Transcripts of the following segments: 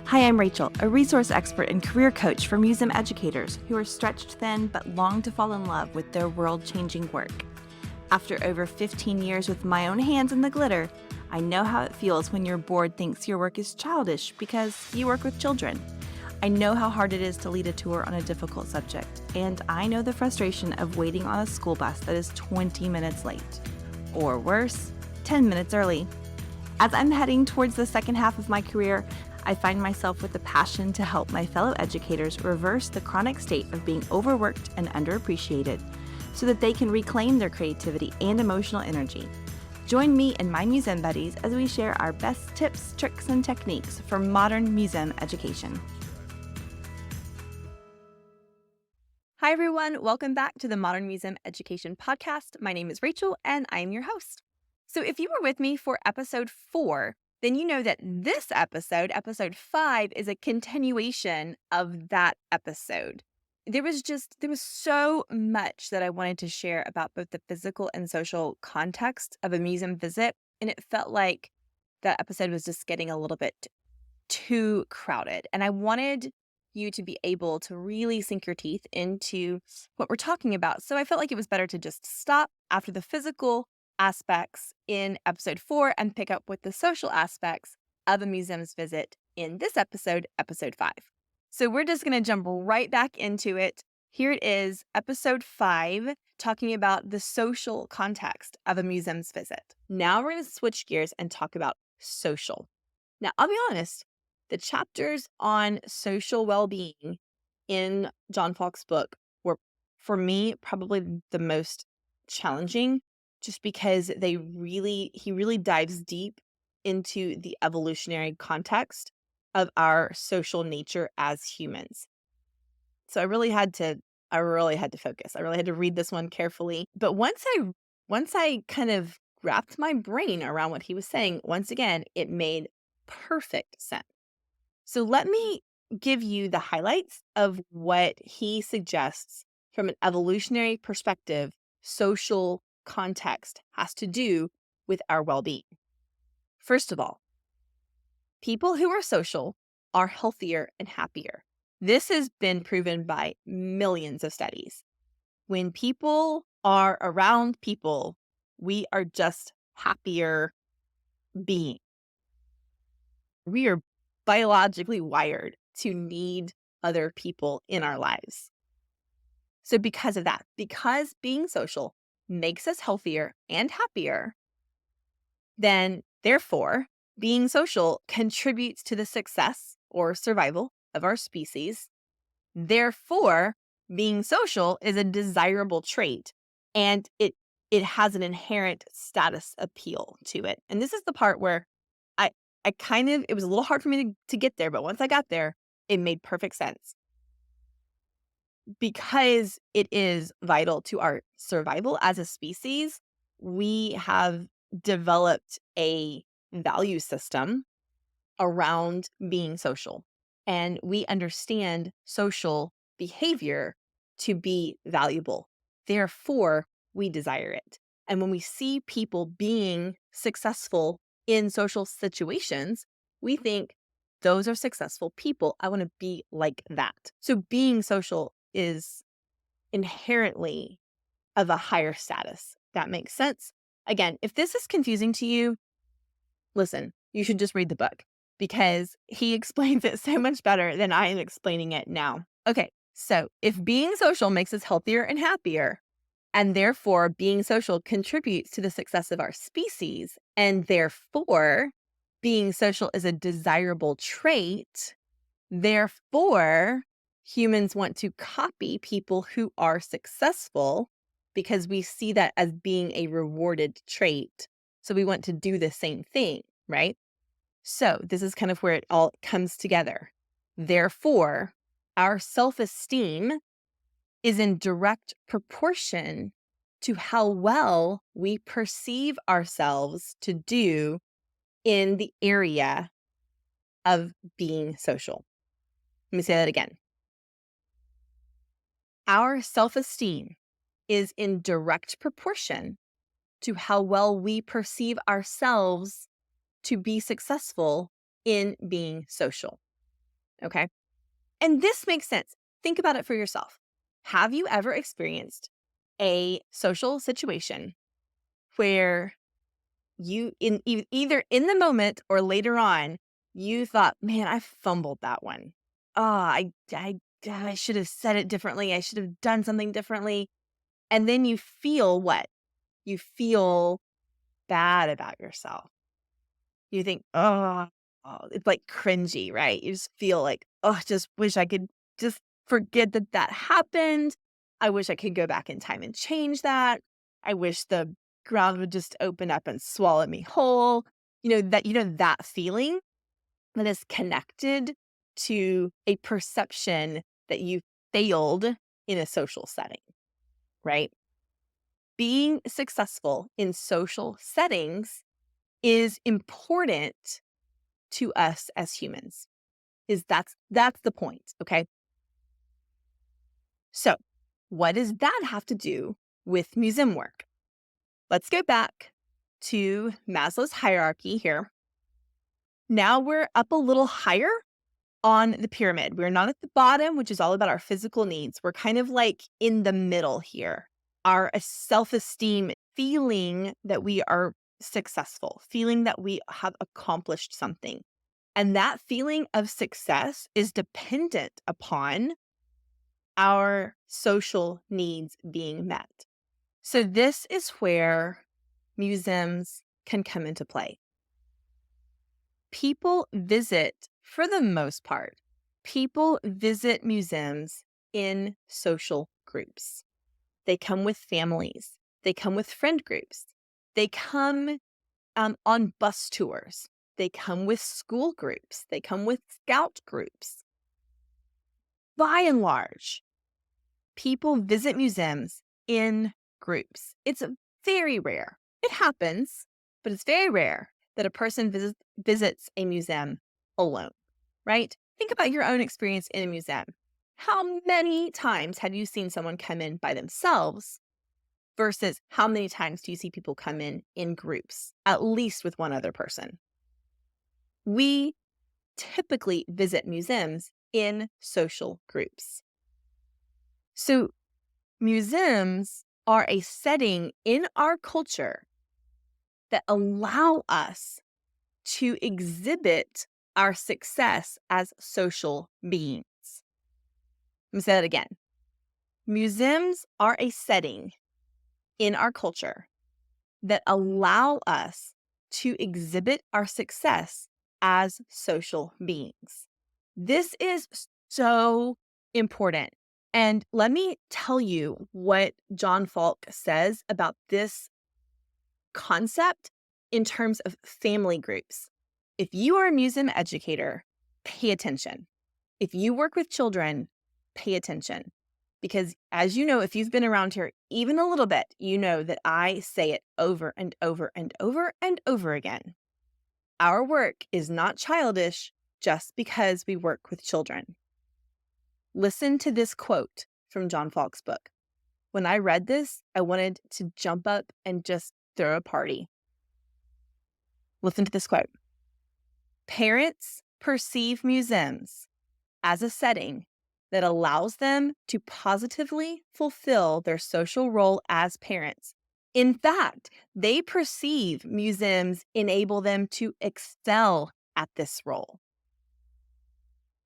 Hi, I'm Rachel, a resource expert and career coach for museum educators who are stretched thin but long to fall in love with their world-changing work. After over 15 years with my own hands in the glitter, I know how it feels when your board thinks your work is childish because you work with children. I know how hard it is to lead a tour on a difficult subject, and I know the frustration of waiting on a school bus that is 20 minutes late. Or worse, 10 minutes early. As I'm heading towards the second half of my career, I find myself with a passion to help my fellow educators reverse the chronic state of being overworked and underappreciated so that they can reclaim their creativity and emotional energy. Join me and my museum buddies as we share our best tips, tricks, and techniques for modern museum education. Hi, everyone. Welcome back to the Modern Museum Education Podcast. My name is Rachel, and I am your host. So if you were with me for episode 4, then you know that this episode, episode 5, is a continuation of that episode. There was so much that I wanted to share about both the physical and social context of a museum visit, and it felt like that episode was just getting a little bit too crowded. And I wanted you to be able to really sink your teeth into what we're talking about. So I felt like it was better to just stop after the physical aspects in episode 4 and pick up with the social aspects of a museum's visit in this episode, episode 5. So we're just going to jump right back into it. Here it is, episode 5, talking about the social context of a museum's visit. Now we're going to switch gears and talk about social. Now, I'll be honest, the chapters on social well-being in John Falk's book were, for me, probably the most challenging, just because he really dives deep into the evolutionary context of our social nature as humans. So I really had to focus. I really had to read this one carefully. But once I kind of wrapped my brain around what he was saying, once again, it made perfect sense. So let me give you the highlights of what he suggests from an evolutionary perspective. Social context has to do with our well-being. First of all, people who are social are healthier and happier. This has been proven by millions of studies. When people are around people, we are just happier beings. We are biologically wired to need other people in our lives. So because of that, because being social makes us healthier and happier, then therefore being social contributes to the success or survival of our species. Therefore, being social is a desirable trait, and it has an inherent status appeal to it. And this is the part where it was a little hard for me to get there, but once I got there, it made perfect sense. Because it is vital to our survival as a species, we have developed a value system around being social. And we understand social behavior to be valuable. Therefore, we desire it. And when we see people being successful in social situations, we think those are successful people. I want to be like that. So being social is inherently of a higher status. That makes sense. Again, if this is confusing to you, listen, you should just read the book because he explains it so much better than I am explaining it now. Okay, so if being social makes us healthier and happier, and therefore being social contributes to the success of our species, and therefore being social is a desirable trait, therefore humans want to copy people who are successful because we see that as being a rewarded trait. So we want to do the same thing, right? So this is kind of where it all comes together. Therefore, our self-esteem is in direct proportion to how well we perceive ourselves to do in the area of being social. Let me say that again. Our self-esteem is in direct proportion to how well we perceive ourselves to be successful in being social. Okay. And this makes sense. Think about it for yourself. Have you ever experienced a social situation where either in the moment or later on, you thought, man, I fumbled that one. Oh, I should have said it differently. I should have done something differently. And then you feel what? You feel bad about yourself. You think, it's like cringy, right? You just feel like, oh, just wish I could just forget that that happened. I wish I could go back in time and change that. I wish the ground would just open up and swallow me whole. That feeling that is connected to a perception that you failed in a social setting, right? Being successful in social settings is important to us as humans. That's the point, okay? So, what does that have to do with museum work? Let's go back to Maslow's hierarchy here. Now we're up a little higher on the pyramid. We're not at the bottom, which is all about our physical needs. We're kind of like in the middle here. Our self-esteem, feeling that we are successful, feeling that we have accomplished something. And that feeling of success is dependent upon our social needs being met. So this is where museums can come into play. For the most part, people visit museums in social groups. They come with families. They come with friend groups. They come on bus tours. They come with school groups. They come with scout groups. By and large, people visit museums in groups. It's very rare. It happens, but it's very rare that a person visits a museum alone, right? Think about your own experience in a museum. How many times have you seen someone come in by themselves versus how many times do you see people come in groups, at least with one other person? We typically visit museums in social groups. So museums are a setting in our culture that allow us to exhibit our success as social beings. Let me say that again. Museums are a setting in our culture that allow us to exhibit our success as social beings. This is so important. And let me tell you what John Falk says about this concept in terms of family groups. If you are a museum educator, pay attention. If you work with children, pay attention. Because as you know, if you've been around here even a little bit, you know that I say it over and over and over and over again. Our work is not childish just because we work with children. Listen to this quote from John Falk's book. When I read this, I wanted to jump up and just throw a party. Listen to this quote. Parents perceive museums as a setting that allows them to positively fulfill their social role as parents. In fact, they perceive museums enable them to excel at this role.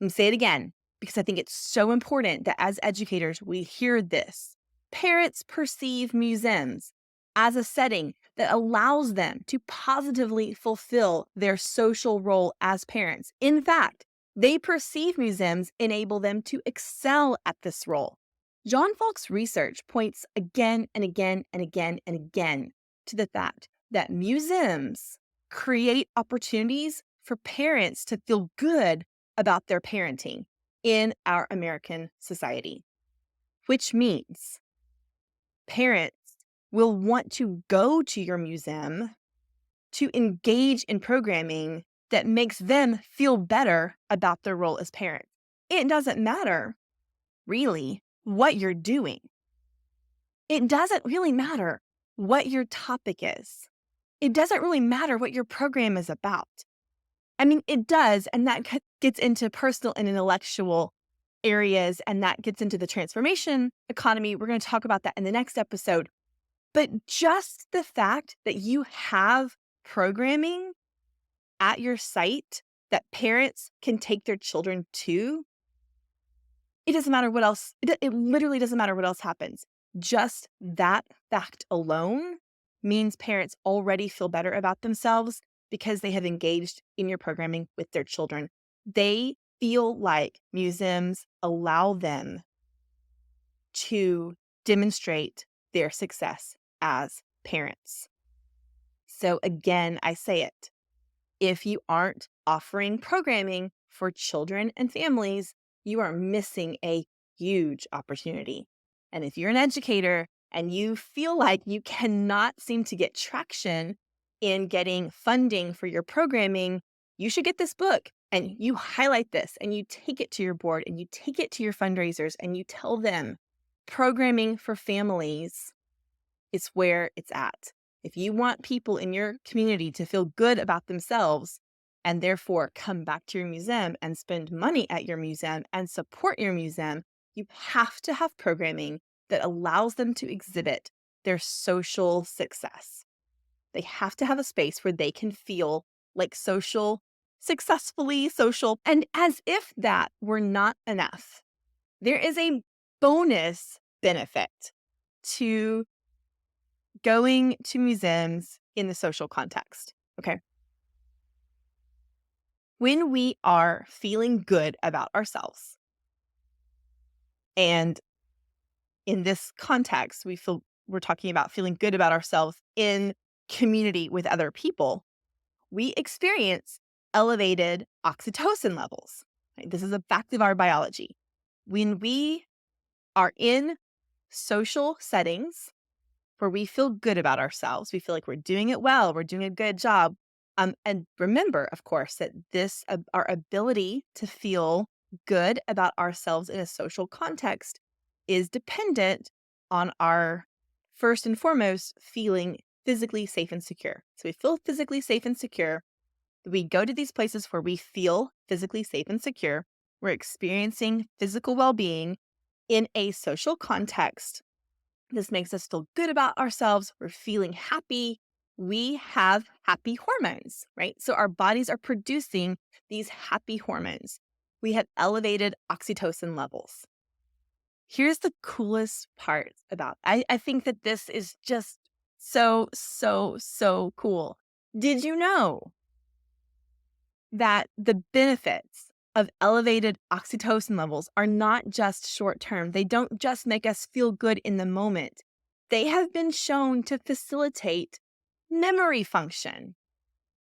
Let me say it again, because I think it's so important that as educators, we hear this. Parents perceive museums as a setting that allows them to positively fulfill their social role as parents. In fact, they perceive museums enable them to excel at this role. John Falk's research points again and again and again and again to the fact that museums create opportunities for parents to feel good about their parenting in our American society, which means parents will want to go to your museum to engage in programming that makes them feel better about their role as parents. It doesn't matter, really, what you're doing. It doesn't really matter what your topic is. It doesn't really matter what your program is about. I mean, it does. And that gets into personal and intellectual areas, and that gets into the transformation economy. We're going to talk about that in the next episode. But just the fact that you have programming at your site that parents can take their children to, it doesn't matter what else, it literally doesn't matter what else happens. Just that fact alone means parents already feel better about themselves because they have engaged in your programming with their children. They feel like museums allow them to demonstrate their success as parents. So again, I say it. If you aren't offering programming for children and families, you are missing a huge opportunity. And if you're an educator and you feel like you cannot seem to get traction in getting funding for your programming, you should get this book and you highlight this and you take it to your board and you take it to your fundraisers and you tell them programming for families is where it's at. If you want people in your community to feel good about themselves and therefore come back to your museum and spend money at your museum and support your museum, you have to have programming that allows them to exhibit their social success. They have to have a space where they can feel like successfully social. And as if that were not enough, there is a bonus benefit to going to museums in the social context. Okay. When we are feeling good about ourselves, and in this context, we're talking about feeling good about ourselves in community with other people, we experience elevated oxytocin levels. Right? This is a fact of our biology. When we are in social settings where we feel good about ourselves, we feel like we're doing it well, we're doing a good job. And remember, of course, that our ability to feel good about ourselves in a social context is dependent on our, first and foremost, feeling physically safe and secure. So we feel physically safe and secure. We go to these places where we feel physically safe and secure. We're experiencing physical well-being in a social context. This makes us feel good about ourselves. We're feeling happy. We have happy hormones, right? So our bodies are producing these happy hormones. We have elevated oxytocin levels. Here's the coolest part about I think that this is just so, so, so cool. Did you know that the benefits of elevated oxytocin levels are not just short term? They don't just make us feel good in the moment. They have been shown to facilitate memory function,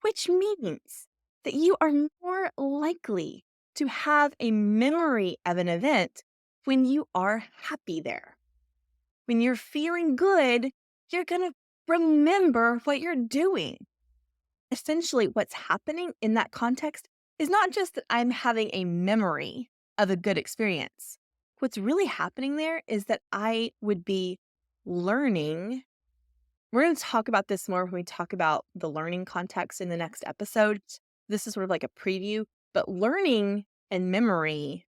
which means that you are more likely to have a memory of an event when you are happy there. When you're feeling good, you're going to remember what you're doing. Essentially, what's happening in that context is not just that I'm having a memory of a good experience. What's really happening there is that I would be learning. We're going to talk about this more when we talk about the learning context in the next episode. This is sort of like a preview, but learning and memory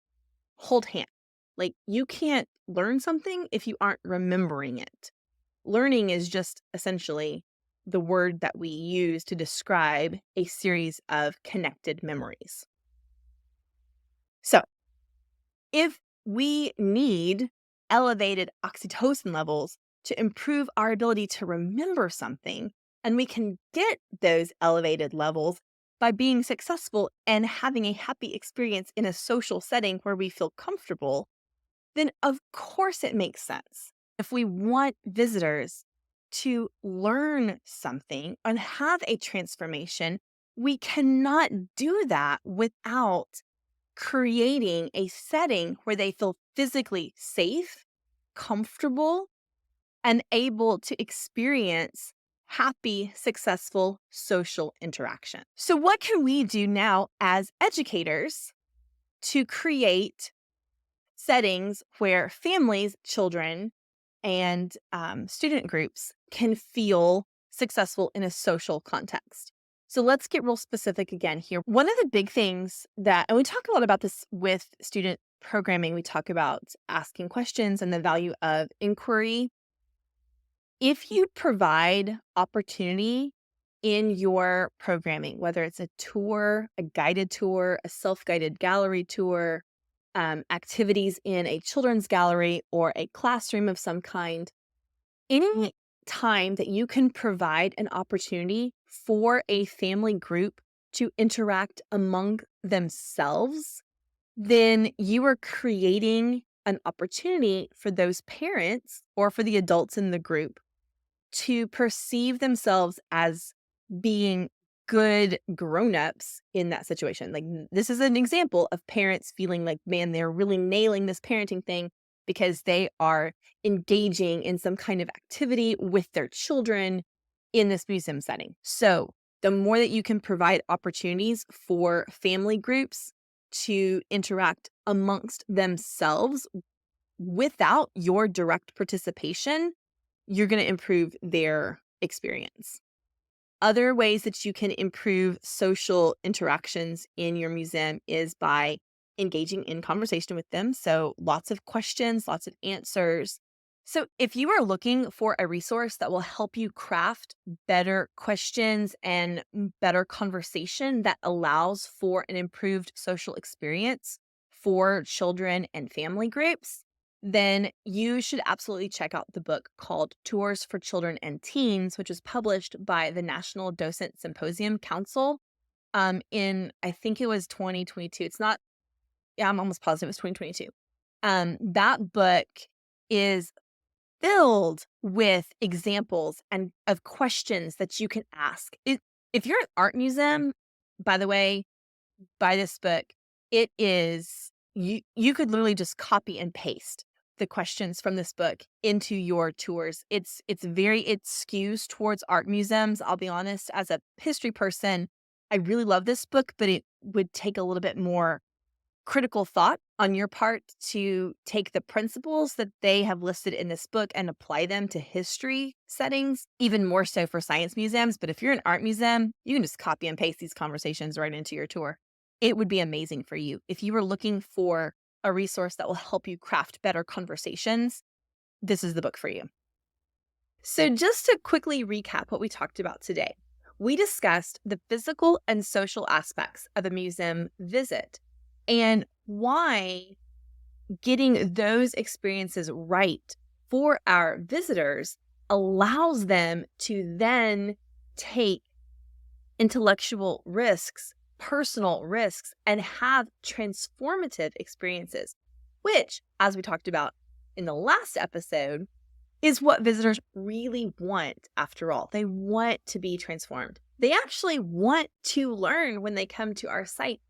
hold hand. Like, you can't learn something if you aren't remembering it. Learning is just essentially the word that we use to describe a series of connected memories. So, if we need elevated oxytocin levels to improve our ability to remember something, and we can get those elevated levels by being successful and having a happy experience in a social setting where we feel comfortable, then of course it makes sense. If we want visitors to learn something and have a transformation, we cannot do that without creating a setting where they feel physically safe, comfortable, and able to experience happy, successful social interaction. So, what can we do now as educators to create settings where families, children, and student groups can feel successful in a social context? So let's get real specific again here. One of the big things and we talk a lot about this with student programming, we talk about asking questions and the value of inquiry. If you provide opportunity in your programming, whether it's a tour, a guided tour, a self-guided gallery tour, activities in a children's gallery or a classroom of some kind, any time that you can provide an opportunity for a family group to interact among themselves, then you are creating an opportunity for those parents or for the adults in the group to perceive themselves as being good grown-ups in that situation. Like, this is an example of parents feeling like, man, they're really nailing this parenting thing because they are engaging in some kind of activity with their children in this museum setting. So the more that you can provide opportunities for family groups to interact amongst themselves without your direct participation, you're going to improve their experience. Other ways that you can improve social interactions in your museum is by engaging in conversation with them. So lots of questions, lots of answers. So if you are looking for a resource that will help you craft better questions and better conversation that allows for an improved social experience for children and family groups, then you should absolutely check out the book called Tours for Children and Teens, which was published by the National Docent Symposium Council in, I think it was 2022. It's not, yeah, I'm almost positive it was 2022. That book is filled with examples and of questions that you can ask. If you're an art museum, by the way, buy this book. It is you could literally just copy and paste the questions from this book into your tours. It skews towards art museums. I'll be honest, as a history person, I really love this book, but it would take a little bit more critical thought on your part to take the principles that they have listed in this book and apply them to history settings, even more so for science museums. But if you're an art museum, you can just copy and paste these conversations right into your tour. It would be amazing for you. If you were looking for a resource that will help you craft better conversations, this is the book for you. So just to quickly recap what we talked about today, we discussed the physical and social aspects of a museum visit and why getting those experiences right for our visitors allows them to then take intellectual risks, personal risks, and have transformative experiences, which, as we talked about in the last episode, is what visitors really want after all. They want to be transformed. They actually want to learn when they come to our site,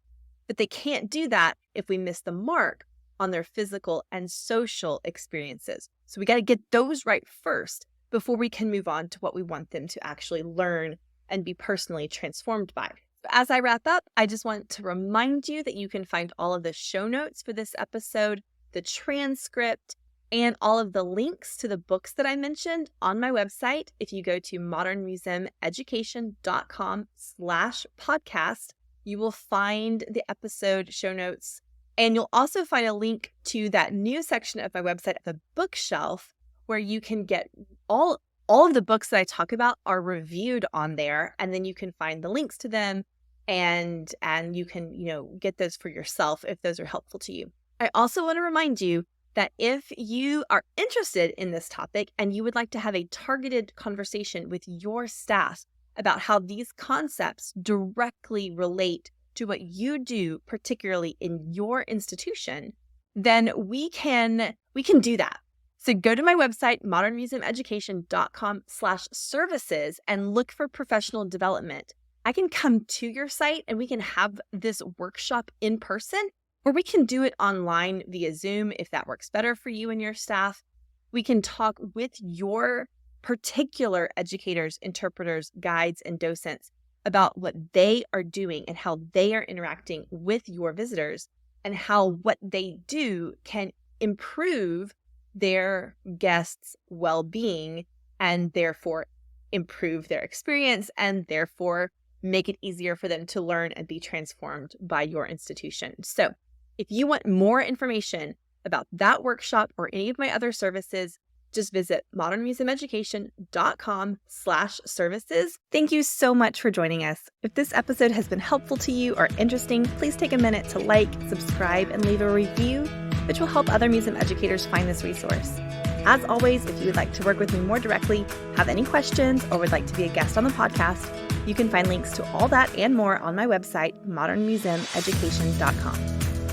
but they can't do that if we miss the mark on their physical and social experiences. So we got to get those right first before we can move on to what we want them to actually learn and be personally transformed by. As I wrap up, I just want to remind you that you can find all of the show notes for this episode, the transcript, and all of the links to the books that I mentioned on my website. If you go to modernmuseumeducation.com/podcast, you will find the episode show notes, and you'll also find a link to that new section of my website, the bookshelf, where you can get all of the books that I talk about are reviewed on there, and then you can find the links to them, and you can, get those for yourself if those are helpful to you. I also want to remind you that if you are interested in this topic and you would like to have a targeted conversation with your staff about how these concepts directly relate to what you do, particularly in your institution, then we can do that. So go to my website, modernmuseumeducation.com/services, and look for professional development. I can come to your site and we can have this workshop in person, or we can do it online via Zoom if that works better for you and your staff. We can talk with your particular educators, interpreters, guides, and docents about what they are doing and how they are interacting with your visitors and how what they do can improve their guests' well-being and therefore improve their experience and therefore make it easier for them to learn and be transformed by your institution. So if you want more information about that workshop or any of my other services, just visit modernmuseumeducation.com/services. Thank you so much for joining us. If this episode has been helpful to you or interesting, please take a minute to like, subscribe, and leave a review, which will help other museum educators find this resource. As always, if you would like to work with me more directly, have any questions, or would like to be a guest on the podcast, you can find links to all that and more on my website, modernmuseumeducation.com.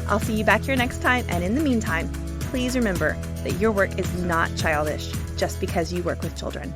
I'll see you back here next time, and in the meantime, please remember that your work is not childish just because you work with children.